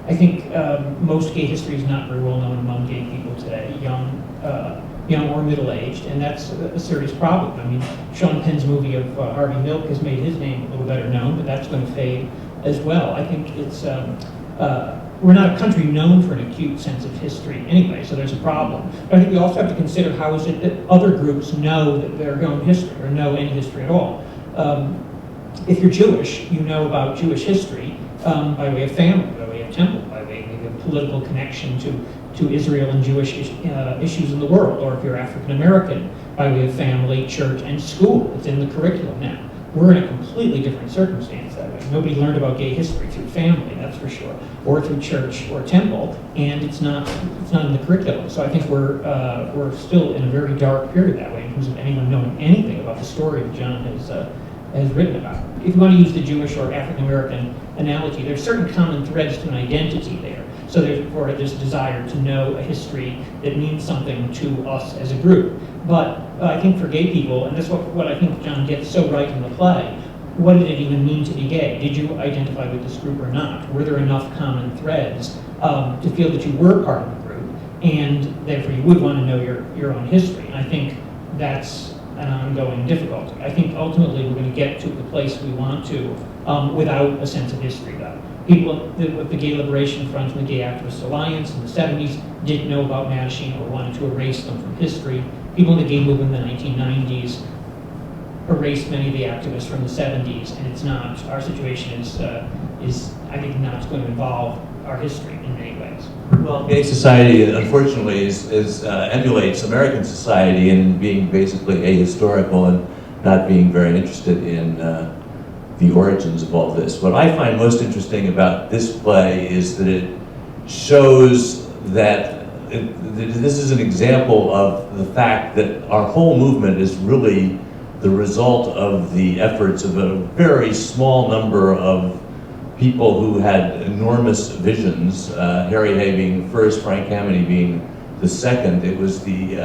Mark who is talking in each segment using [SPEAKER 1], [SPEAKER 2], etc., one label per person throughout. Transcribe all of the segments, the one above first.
[SPEAKER 1] I think most gay history is not very well known among gay people today, young or middle-aged, and that's a serious problem. I mean, Sean Penn's movie of Harvey Milk has made his name a little better known, but that's going to fade as well. I think it's we're not a country known for an acute sense of history anyway, so there's a problem. But I think we also have to consider how is it that other groups know that their own history or know any history at all. If you're Jewish, you know about Jewish history by way of family, by way of temple, by way maybe of political connection to Israel and Jewish issues in the world. Or if you're African American, by way of family, church, and school. It's in the curriculum now. We're in a completely different circumstance that way. Nobody learned about gay history through family, that's for sure, or through church or temple, and it's not in the curriculum. So I think we're still in a very dark period that way in terms of anyone knowing anything about the story that John has written about. If you want to use the Jewish or African American analogy, there's certain common threads to an identity there. So therefore, this desire to know a history that means something to us as a group. But I think for gay people, and that's what I think John gets so right in the play, what did it even mean to be gay? Did you identify with this group or not? Were there enough common threads to feel that you were part of the group, and therefore you would want to know your own history? And I think that's an ongoing difficulty. I think ultimately we're going to get to the place we want to without a sense of history, though. People with the Gay Liberation Front and the Gay Activist Alliance in the 70s didn't know about Mattachine or wanted to erase them from history. People in the gay movement in the 1990s erased many of the activists from the 70s, and it's not, our situation is I think not going to involve our history in many ways.
[SPEAKER 2] Well, gay society, unfortunately, emulates American society in being basically ahistorical and not being very interested in the origins of all this. What I find most interesting about this play is that it shows that this is an example of the fact that our whole movement is really the result of the efforts of a very small number of people who had enormous visions, Harry Hay being first, Frank Kameny being the second. It was the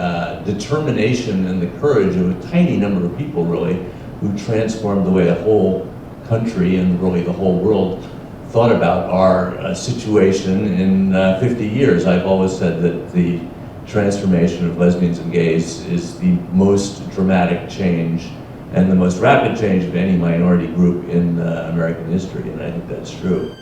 [SPEAKER 2] determination and the courage of a tiny number of people, really, who transformed the way the whole country and really the whole world thought about our situation in 50 years. I've always said that the transformation of lesbians and gays is the most dramatic change and the most rapid change of any minority group in American history, and I think that's true.